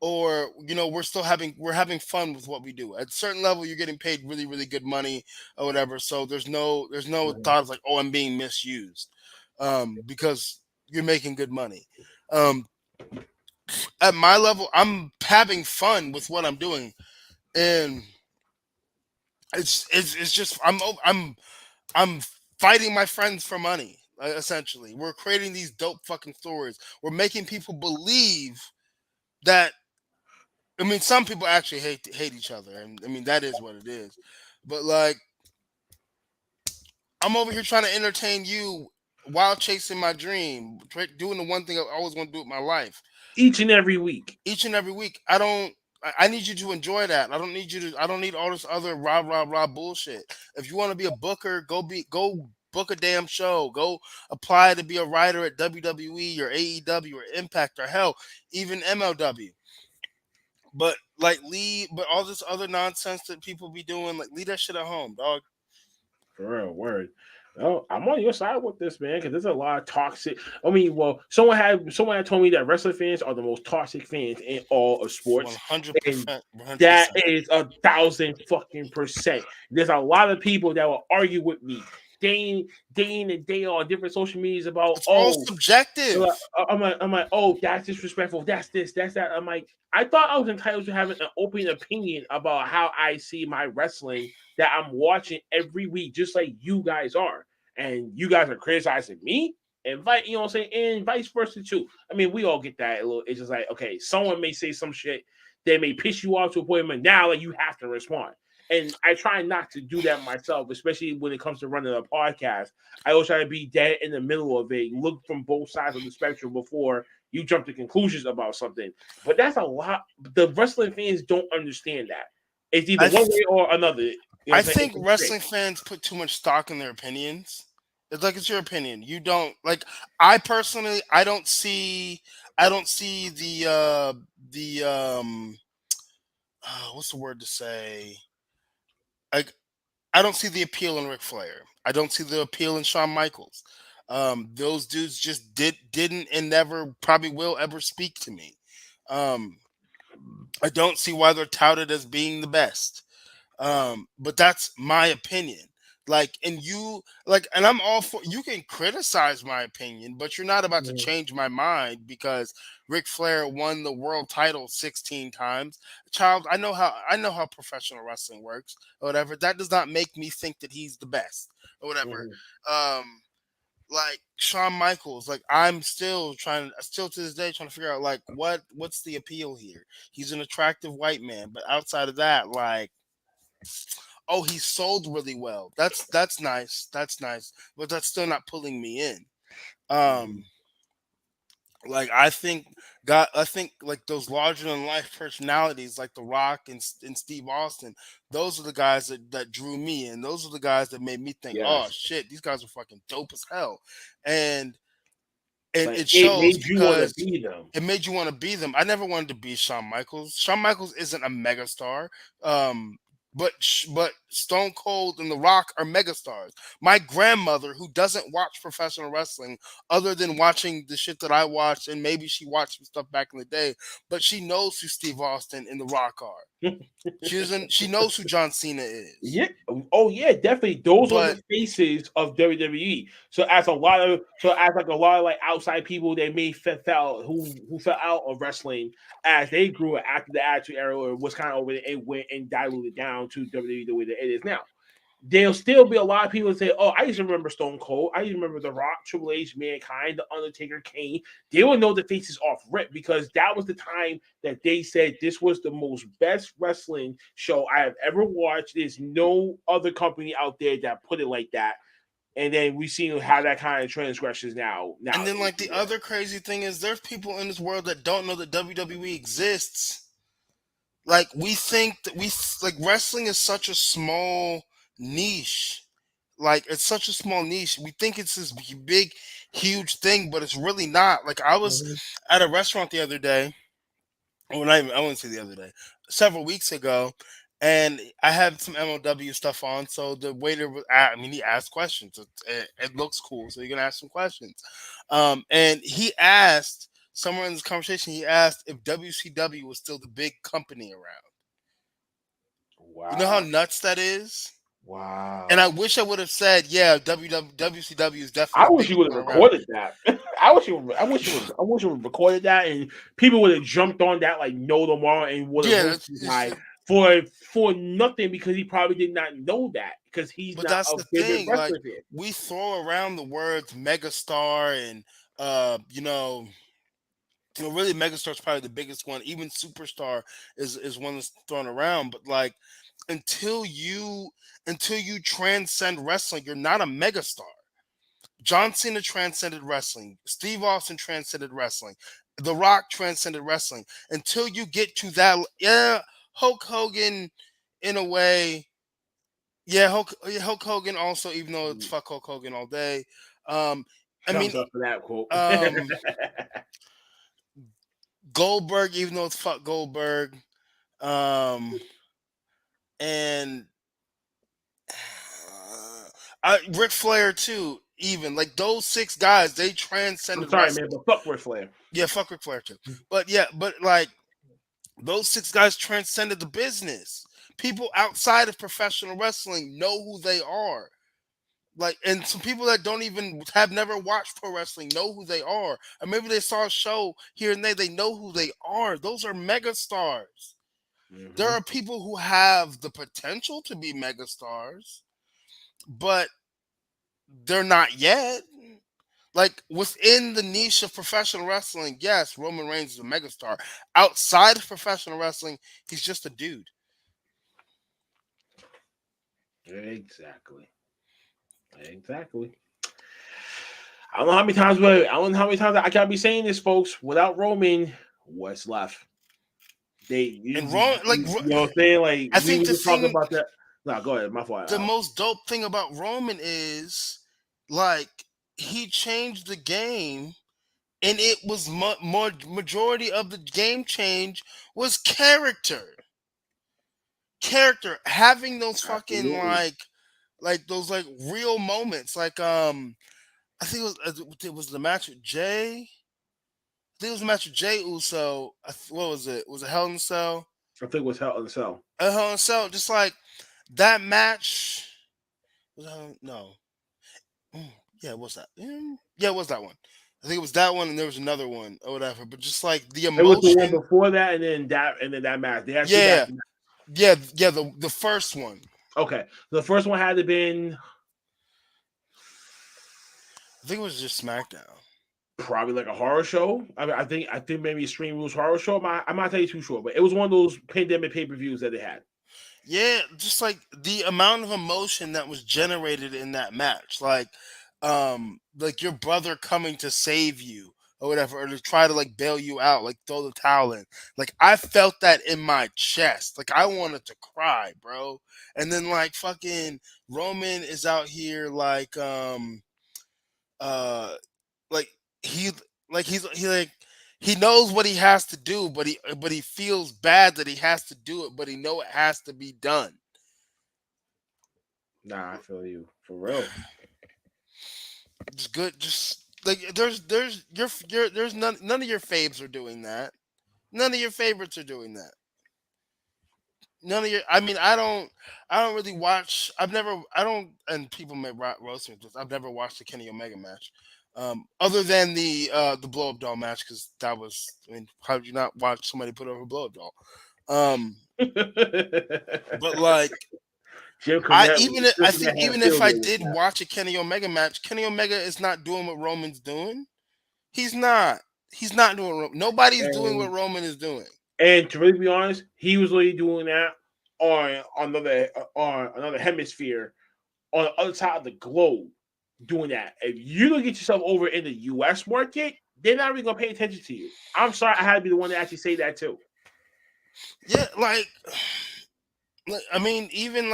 or we're having fun with what we do. At a certain level, you're getting paid really really good money or whatever. So there's no Mhm. thought of like, oh, I'm being misused, because you're making good money. Um, at my level, I'm having fun with what I'm doing, and it's just I'm fighting my friends for money. Essentially, we're creating these dope fucking stories. We're making people believe that. I mean, some people actually hate each other, and I mean that is what it is. But like, I'm over here trying to entertain you while chasing my dream, doing the one thing I always want to do with my life. Each and every week. Each and every week. I need you to enjoy that. I don't need all this other rah bullshit. If you want to be a booker, go book a damn show. Go apply to be a writer at WWE or AEW or Impact or hell, even MLW. But like but all this other nonsense that people be doing, like leave that shit at home, dog. For real, word. Oh, I'm on your side with this, man, because there's a lot of toxic. I mean, well, someone had told me that wrestling fans are the most toxic fans in all of One sports, hundred and percent, 100%. that is 1,000 fucking percent. There's a lot of people that will argue with me day in and day on different social medias about, It's all oh, they're like, subjective. I'm like, oh, that's disrespectful. That's this, that's that. I'm like, I thought I was entitled to having an open opinion about how I see my wrestling that I'm watching every week, just like you guys are. And you guys are criticizing me, and you know what I'm saying, and vice versa too. I mean, we all get that a little. It's just like, okay, someone may say some shit that may piss you off to a point, but now like you have to respond. And I try not to do that myself, especially when it comes to running a podcast. I always try to be dead in the middle of it, look from both sides of the spectrum before you jump to conclusions about something. But that's a lot. The wrestling fans don't understand that. It's either I one th- way or another. You know what I I'm saying? think It's straight. wrestling fans put too much stock in their opinions. It's like it's your opinion. You don't like. I personally, I don't see the what's the word to say? Like, I don't see the appeal in Ric Flair. I don't see the appeal in Shawn Michaels. Those dudes just didn't and never probably will ever speak to me. Um, I don't see why they're touted as being the best. But that's my opinion. Like, and you like, and I'm all for, you can criticize my opinion, but you're not about to change my mind because Ric Flair won the world title 16 times. Child, I know how professional wrestling works or whatever. That does not make me think that he's the best or whatever. Like Shawn Michaels, like I'm still to this day trying to figure out like what's the appeal here. He's an attractive white man, but outside of that, like, oh, he sold really well. That's nice. That's nice. But that's still not pulling me in. Like I think like those larger than life personalities like The Rock and Steve Austin, those are the guys that drew me in. Those are the guys that made me think, oh Yes. shit, these guys are fucking dope as hell. And Like it it shows made you want to because be them. it made you want to be them. I never wanted to be Shawn Michaels. Shawn Michaels isn't a megastar. Um, but Stone Cold and The Rock are megastars. My grandmother, who doesn't watch professional wrestling other than watching the shit that I watched, and maybe she watched some stuff back in the day, but she knows who Steve Austin and The Rock are. She doesn't. She knows who John Cena is. Yeah. Oh yeah, definitely. Those are But the faces of WWE. So as like a lot of like outside people that may fell who fell out of wrestling as they grew after the Attitude Era or was kind of over there, it went and diluted down to WWE the way that it is now. There'll still be a lot of people that say, "Oh, I used to remember Stone Cold. I used to remember The Rock, Triple H, Mankind, The Undertaker, Kane." They will know the faces off rip because that was the time that they said this was the most best wrestling show I have ever watched. There's no other company out there that put it like that. And then we see how that kind of transgressions now. and then like the other crazy thing is there's people in this world that don't know that WWE exists. Like we think that like wrestling is such a small niche. Like it's such a small niche. We think it's this big, huge thing, but it's really not. Like I was at a restaurant the other day. Well, I wouldn't say the other day. Several weeks ago, and I had some MLW stuff on. So the waiter was, I mean, he asked questions. It looks cool, so you're gonna ask some questions. And he asked somewhere in this conversation, he asked if WCW was still the big company around. wow, You know how nuts that is? wow. And I wish I would have said, yeah, WCW is I definitely the wish you biggest would have one around. recorded that. I wish you would have recorded that, and people would have jumped on that like no tomorrow and would have Yeah, roasted this guy for nothing because he probably did not know that because he's but not that's a the favorite thing. Like wrestler fan. we throw around the words megastar and really megastar is probably the biggest one. Even superstar is one that's thrown around. But like until you transcend wrestling, you're not a megastar. John Cena transcended wrestling. Steve Austin transcended wrestling. The Rock transcended wrestling. Until you get to that, yeah, Hulk Hogan, in a way, yeah, Hulk Hogan also, even though it's fuck Hulk Hogan all day. I mean, Thumbs up for that quote. um, Goldberg, even though it's fuck Goldberg, and Ric Flair too. Even like those six guys, they I'm transcended sorry, man, wrestling. but fuck Ric Flair. Yeah, fuck Ric Flair too. But yeah, but like those six guys transcended the business. People outside of professional wrestling know who they are. Like, and some people that don't even have never watched pro wrestling know who they are. Or maybe they saw a show here and there, they know who they are. Those are megastars. There are people who have the potential to be megastars, but they're not yet. Like within the niche of professional wrestling, yes, Roman Reigns is a megastar. Outside of professional wrestling, he's just a dude. Exactly. I don't know how many times I gotta be saying this, folks. Without Roman, what's left? You know what I'm saying? Like I we think were the just talking thing, about that. No, go ahead. My fault. the most dope thing about Roman is like he changed the game, and it was more majority of the game change was character, having those fucking Absolutely. like those like real moments. Like I think it was the match with Jay. I think it was the match with Jay Uso. What was it? Was it Hell in a Cell? I think it was Hell in a Cell. Hell in a Cell. Just like that match No. Yeah, what's that? Yeah, it was that one. I think it was that one, and there was another one or whatever. But just like the It was the one emotion. before that, and then that match. They had two back Yeah, to back. yeah. The first one. Okay, the first one had to been I think it was just SmackDown. probably like a horror show. I think maybe Extreme Rules horror show. I'm not telling you too sure, but it was one of those pandemic pay per views that they had. Yeah, just like the amount of emotion that was generated in that match, like your brother coming to save you or whatever, or to try to like bail you out, like throw the towel in. Like I felt that in my chest. Like I wanted to cry, bro. And then like fucking Roman is out here uh like he he knows what he has to do, but he feels bad that he has to do it, but he know it has to be done. Nah, I feel you for real. Just good, just like there's none of your faves are doing that. None of your favorites are doing that. None of your. I mean, I don't really watch. I've never. I don't. And people may roast me with this. I've never watched the Kenny Omega match, other than the blow up doll match because that was. I mean, how did you not watch somebody put over a blow up doll? Um, but like Jim Cornette, I Jim think Cornette had a even if field I day with did that. watch a Kenny Omega match, Kenny Omega is not doing what Roman's doing. He's not. He's not doing. Nobody's doing what And Roman is doing. and to really be honest, he was really doing that on another hemisphere on the other side of the globe doing that. If you don't get yourself over in the US market, they're not really gonna pay attention to you. I'm sorry, I had to be the one to actually say that too. Yeah, I mean, even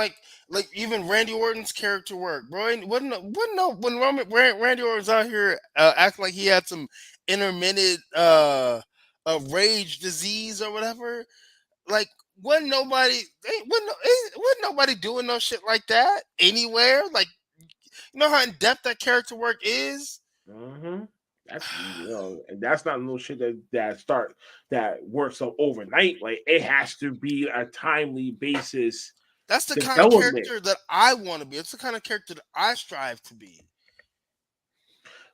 even Randy Orton's character work, bro. And when Randy Orton's out here acting like he had some intermittent rage disease or whatever, like wasn't nobody wasn't nobody doing no shit like that anywhere. Like you know how in depth that character work is. Mm-hmm. That's and that's not no shit that works up overnight. Like it has to be a timely basis That's the kind of development. character that I want to be. It's the kind of character that I strive to be.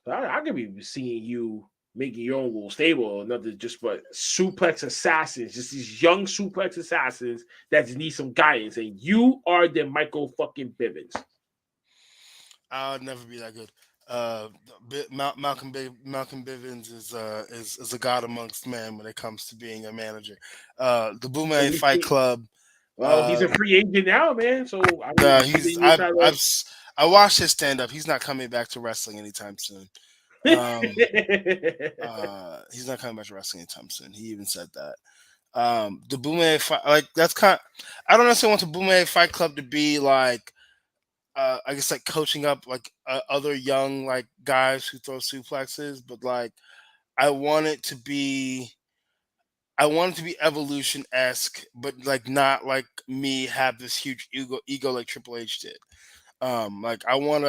I could be seeing you making your own little stable, another just but suplex assassins, just these young suplex assassins that just need some guidance, and you are the Michael fucking Bivens. I'll never be that good. Malcolm Bivens is a god amongst men when it comes to being a manager. The And Boomerang you Fight see, Club. well, he's a free agent now, man. So I mean, He's you try I watched his stand up. He's not coming back to wrestling anytime soon. to. He's not coming back to wrestling anytime soon. He even said that. The Boomerang Fight, like that's kind. I don't necessarily want the Boomerang Fight Club to be like I guess like coaching up like other young like guys who throw suplexes, but like I want it to be I want it to be evolution esque, but like not like me have this huge ego like Triple H did. Like I want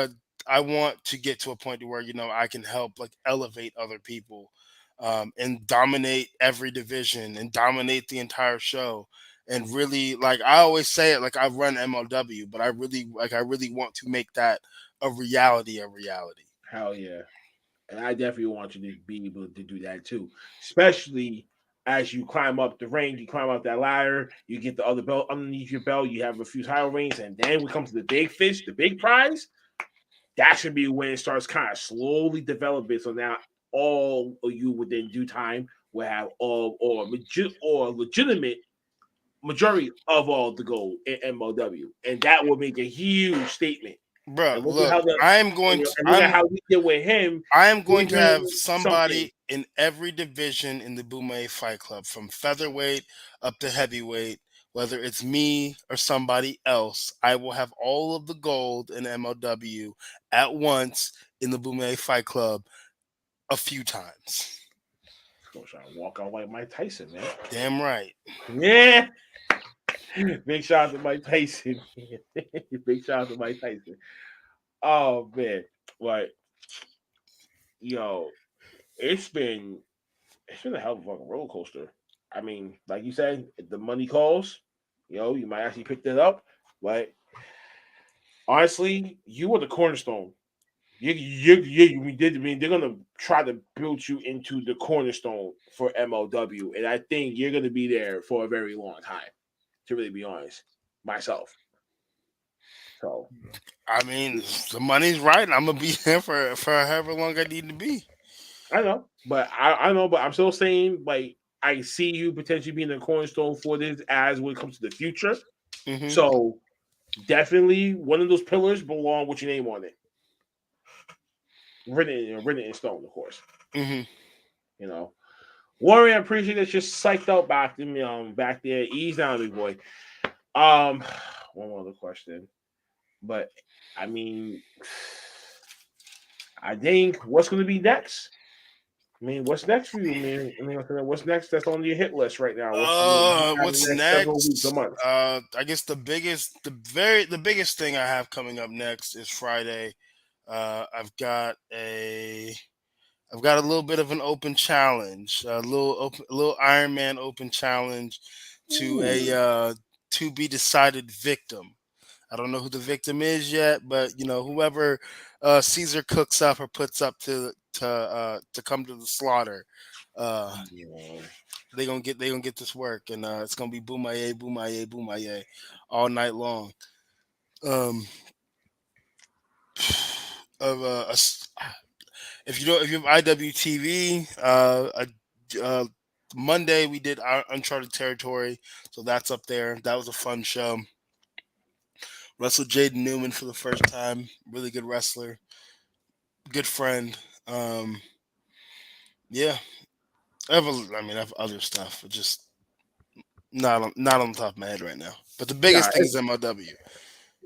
to get to a point to where I can help like elevate other people, and dominate every division and dominate the entire show. And really, like I always say it, like I run MLW, but I really want to make that a reality, a reality. Hell yeah. And I definitely want you to be able to do that too. Especially as you climb up the range, you climb up that ladder, you get the other belt underneath your belt, you have a few title rings, and then we come to the big fish, the big prize. That should be when it starts kind of slowly developing. So now all of you within due time will have or legitimate majority of all the gold in MLW. And that will make a huge statement. Bruh, And look at look, how the and look at how we did with him. I am going We to have bring something. somebody in every division in the Boomerang Fight Club, from featherweight up to heavyweight. Whether it's me or somebody else, I will have all of the gold in MLW at once in the Boomerang Fight Club a few times. Gonna try to walk out like Mike Tyson, man. Damn right. Yeah. Big shout out to Mike Tyson. Big shout out to Mike Tyson. Oh man. Like, yo, it's been a hell of a fucking roller coaster. I mean, like you said, if the money calls, you might actually pick that up. But Honestly, you were the cornerstone. We did. I mean, they're gonna try to build you into the cornerstone for MLW, and I think you're gonna be there for a very long time. To really be honest, myself. So I mean, the money's right. I'm gonna be there for however long I need to be. I know, but I know, but I'm still saying like I see you potentially being the cornerstone for this as when it comes to the future. Hmm. So definitely one of those pillars belong with your name on it, written in stone, of course. Hmm. You know, Warrior, I appreciate that you're psyched out back there. Ease down, big boy. Um, one more other question, but I mean, I think what's going to be next? I mean, what's next for you, man? I mean, what's next that's on your hit list right now? What's the What's next several weeks or next? months? I guess the biggest thing I have coming up next is Friday. I've got a little bit of an open challenge, a little Iron Man open challenge to a Ooh. to be decided victim. I don't know who the victim is yet, but whoever Caesar cooks up or puts up to come to the slaughter, uh, Yeah. they gonna get this work, and it's gonna be boomaye, boomaye, boomaye all night long. Um, of if you have IWTV, Monday we did our Uncharted Territory, so that's up there. That was a fun show. Wrestled Jaden Newman for the first time. Really good wrestler, good friend. Um, yeah, I have other stuff, but just not on the top of my head right now. But the Nah, biggest thing is MLW.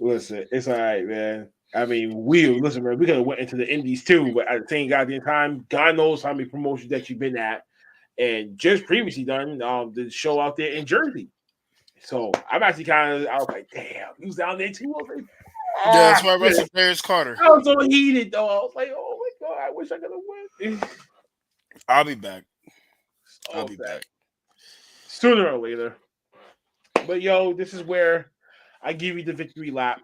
listen, it's all right, man. I mean, listen, man. We could have went into the indies too, but at the same goddamn time, God knows how many promotions that you've been at, and just previously done the show out there in Jersey. So I'm actually I was like, damn, he was down there too. I was like, Yeah, that's why I yeah. wrestled Paris Carter. I was so heated though. I was like, oh my god, I wish I could have went. I'll be back. I'll So be sad. back. Sooner or later. But yo, this is where I give you the victory lap.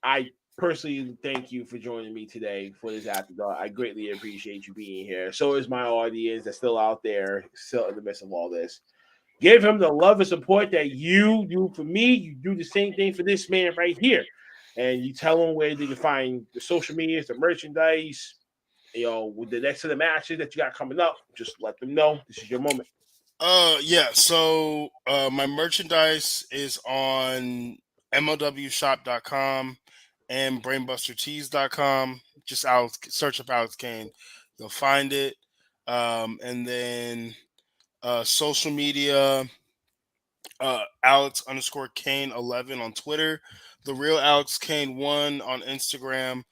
I personally thank you for joining me today for this after dark. I greatly appreciate you being here. So is my audience that's still out there, still in the midst of all this. Give him the love and support that you do for me. You do the same thing for this man right here. And you tell him where they can find the social medias, the merchandise, with the next set of matches that you got coming up. Just let them know this is your moment. Yeah, so my merchandise is on MLWshop.com and brainbustertees.com. Just search up Alex Kane. You'll find it. And then social media, Alex_Kane11 on Twitter, the real Alex Kane1 on Instagram,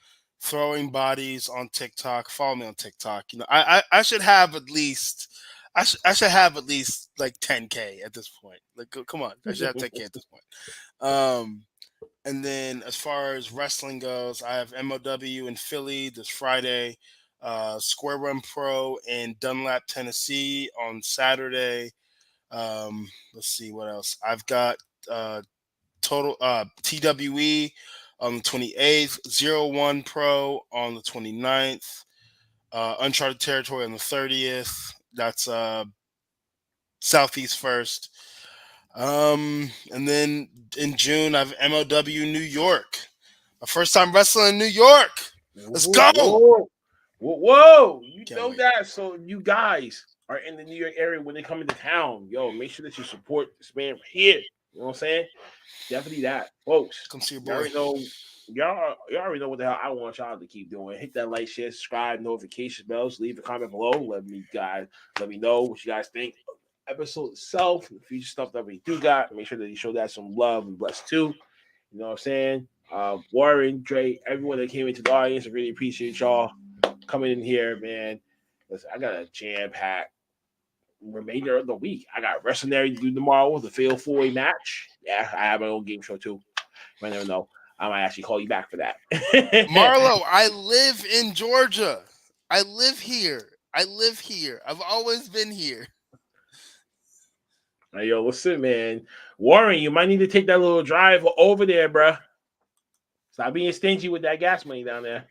throwing bodies on TikTok. Follow me on TikTok. I should have at least I should have at least like 10K at this point. Like, come on, I should have 10K at this point. And then as far as wrestling goes, I have MLW in Philly this Friday, Square Run Pro in Dunlap, Tennessee on Saturday. Let's see what else. I've got total TWE on the 28th, 01 Pro on the 29th, Uncharted Territory on the 30th. That's Southeast First. And then in June, I have MLW New York. My first time wrestling in New York. Let's go. Whoa. You Can't know wait. that. So you guys are in the New York area when they come into town. Yo, make sure that you support this man right here. You know what I'm saying? Definitely that. Folks, Come see your you boy. already know. Y'all already know what the hell I want y'all to keep doing. Hit that like, share, subscribe, notification bells. Leave a comment below. Let me know what you guys think of the episode itself, the future stuff that we do got. Make sure that you show that some love and bless too. You know what I'm saying? Warren, Dre, everyone that came into the audience, I really appreciate y'all coming in here, man. Listen, I got a jam packed remainder of the week. I got WrestleNary to do tomorrow, the Fatal 4-Way match. Yeah, I have my own game show too. You might never know. I might actually call you back for that. Marlo, I live in Georgia. I live here. I've always been here. Hey, yo, listen, man. Warren, you might need to take that little drive over there, bruh. Stop being stingy with that gas money down there.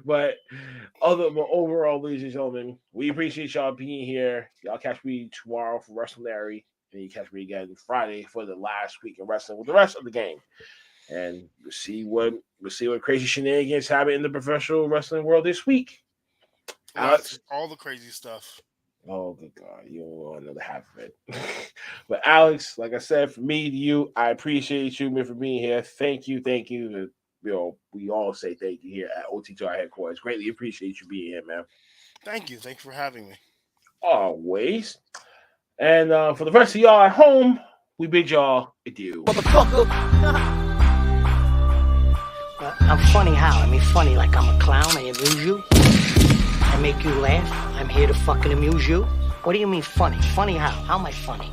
But overall, ladies and gentlemen, we appreciate y'all being here. Y'all catch me tomorrow for Wrestling Larry, and you catch me again Friday for the last week of wrestling with the rest of the game. And we'll see what crazy shenanigans happen in the professional wrestling world this week. Alex, all the crazy stuff. Oh, good God. You don't want another half of it. But Alex, like I said, from me to you, I appreciate you for being here. Thank you. You know, we all say thank you here at OTTR headquarters. Greatly appreciate you being here, man. Thank you. Thanks for having me. Always. And for the rest of y'all at home, we bid y'all adieu. Motherfucker. I'm funny how? I mean, funny like I'm a clown. I amuse you. I make you laugh. I'm here to fucking amuse you. What do you mean funny? Funny how? How am I funny?